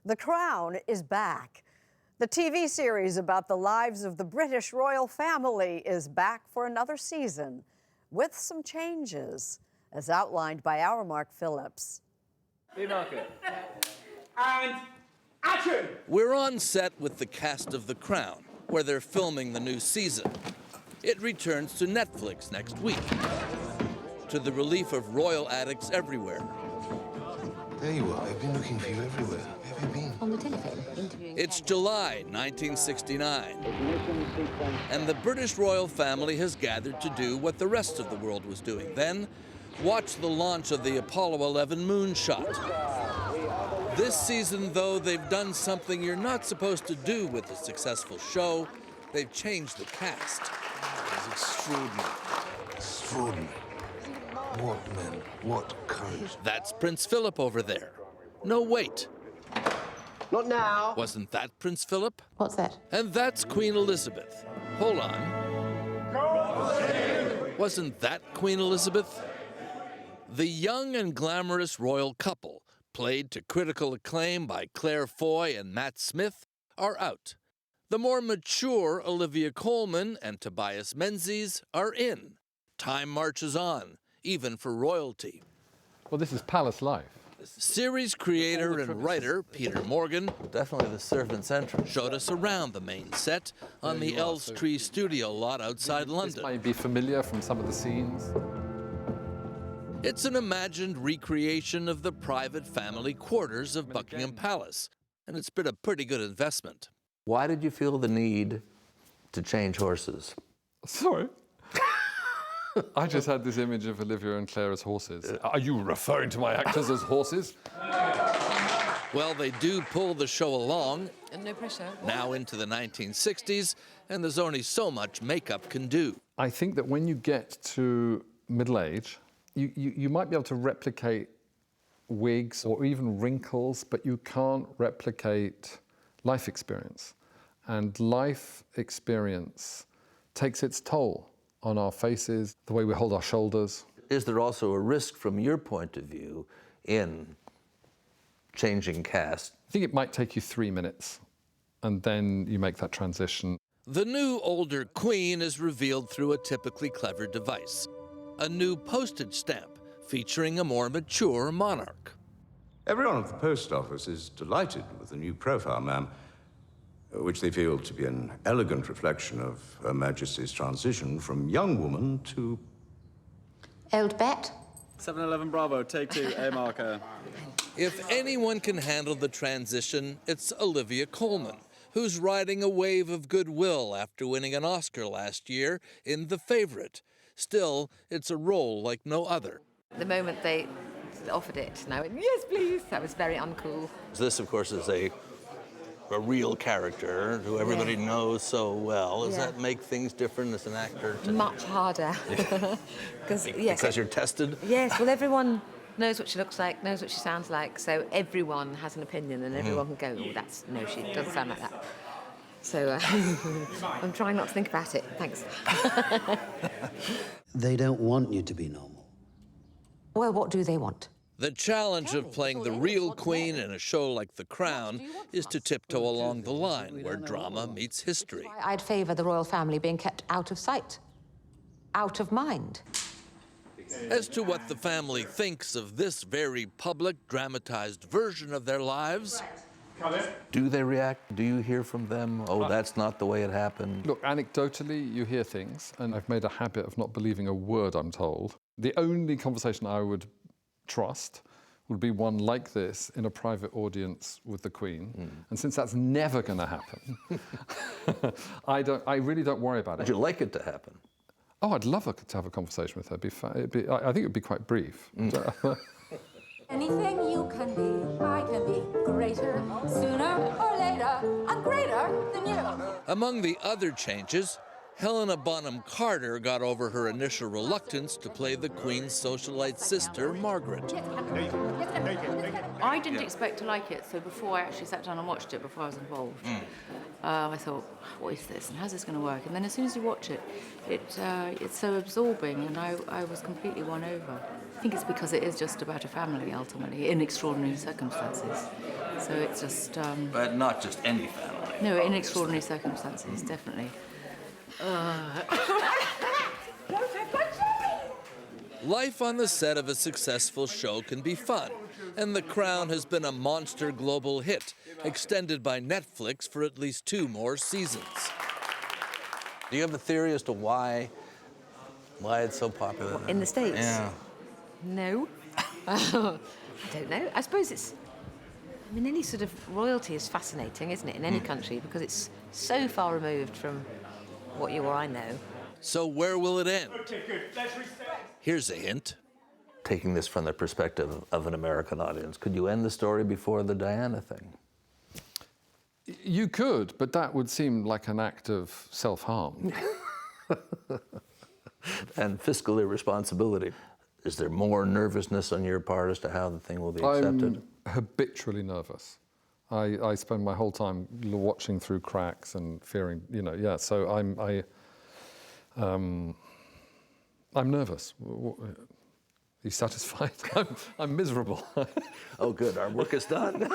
The Crown is back. The TV series about the lives of the British royal family is back for another season, with some changes, as outlined by our Mark Phillips. And action! We're on set with the cast of The Crown, where they're filming the new season. It returns to Netflix next week, to the relief of royal addicts everywhere. There you are. I've been looking for you everywhere. Where have you been? On the telephone, interviewing. It's July 1969, and the British royal family has gathered to do what the rest of the world was doing then: watch the launch of the Apollo 11 moonshot. This season, though, they've done something you're not supposed to do with a successful show. They've changed the cast. It's extraordinary. Extraordinary. What men, what courage. That's Prince Philip over there. No, wait. Not now. Wasn't that Prince Philip? What's that? And that's Queen Elizabeth. Hold on. Wasn't that Queen Elizabeth? The young and glamorous royal couple, played to critical acclaim by Claire Foy and Matt Smith, are out. The more mature Olivia Colman and Tobias Menzies are in. Time marches on, even for royalty. Well, this is palace life. Series creator and writer Peter Morgan Definitely the servant's entrance. showed us around the main set on the Elstree studio lot outside This London. might be familiar from some of the scenes. It's an imagined recreation of the private family quarters of Buckingham Palace, and it's been a pretty good investment. Why did you feel the need to change horses? Sorry. I just had this image of Olivia and Claire as horses. Are you referring to my actors as horses? Well, they do pull the show along, And no pressure. now into the 1960s, and there's only so much makeup can do. I think that when you get to middle age, you might be able to replicate wigs or even wrinkles, but you can't replicate life experience. And life experience takes its toll on our faces, the way we hold our shoulders. Is there also a risk from your point of view in changing cast? I think it might take you 3 minutes, and then you make that transition. The new older queen is revealed through a typically clever device, a new postage stamp featuring a more mature monarch. Everyone at the post office is delighted with the new profile, ma'am, which they feel to be an elegant reflection of Her Majesty's transition from young woman to... Old bet? 7-11 Bravo, take 2, A marker. If anyone can handle the transition, it's Olivia Colman, who's riding a wave of goodwill after winning an Oscar last year in The Favourite. Still, it's a role like no other. The moment they offered it, and I went, yes, please. That was very uncool. This, of course, is a real character who everybody knows so well. Does Yeah. that make things different as an actor? Much harder. Because you're tested? Yes, well, everyone knows what she looks like, knows what she sounds like, so everyone has an opinion, and everyone can go, oh, no, she doesn't sound like that. So I'm trying not to think about it. Thanks. They don't want you to be normal. Well, what do they want? The challenge of playing the real queen in a show like The Crown is to tiptoe along the line where drama meets history. I'd favour the royal family being kept out of sight, out of mind. As to what the family thinks of this very public, dramatized version of their lives, Do they react? Do you hear from them? Oh, that's not the way it happened. Look, anecdotally, you hear things, and I've made a habit of not believing a word I'm told. The only conversation I would trust would be one like this in a private audience with the Queen. And since that's never going to happen, I really don't worry about it. Would you like it to happen? Oh, I'd love to have a conversation with her. I think it would be quite brief. Anything you can be, I can be greater. Sooner or later, I'm greater than you. among the other changes, Helena Bonham Carter got over her initial reluctance to play the Queen's socialite sister, Margaret. I didn't expect to like it, so before I actually sat down and watched it, before I was involved, I thought, what is this and how's this going to work? And then as soon as you watch it, it's so absorbing, and I was completely won over. I think it's because it is just about a family, ultimately, in extraordinary circumstances. So it's just... But not just any family. No, in extraordinary circumstances, definitely. Life on the set of a successful show can be fun, and The Crown has been a monster global hit, extended by Netflix for at least 2 more seasons. Do you have a theory as to why it's so popular? In the States? Yeah. No. I don't know. I suppose it's... I mean, any sort of royalty is fascinating, isn't it, in any country, because it's so far removed from what you or I know. So where will it end? Here's a hint. Taking this from the perspective of an American audience, could you end the story before the Diana thing? You could, but that would seem like an act of self-harm. And fiscal irresponsibility. Is there more nervousness on your part as to how the thing will be accepted? I'm habitually nervous. I spend my whole time watching through cracks and fearing, yeah. So I'm nervous. Are you satisfied? I'm miserable. Oh, good. Our work is done.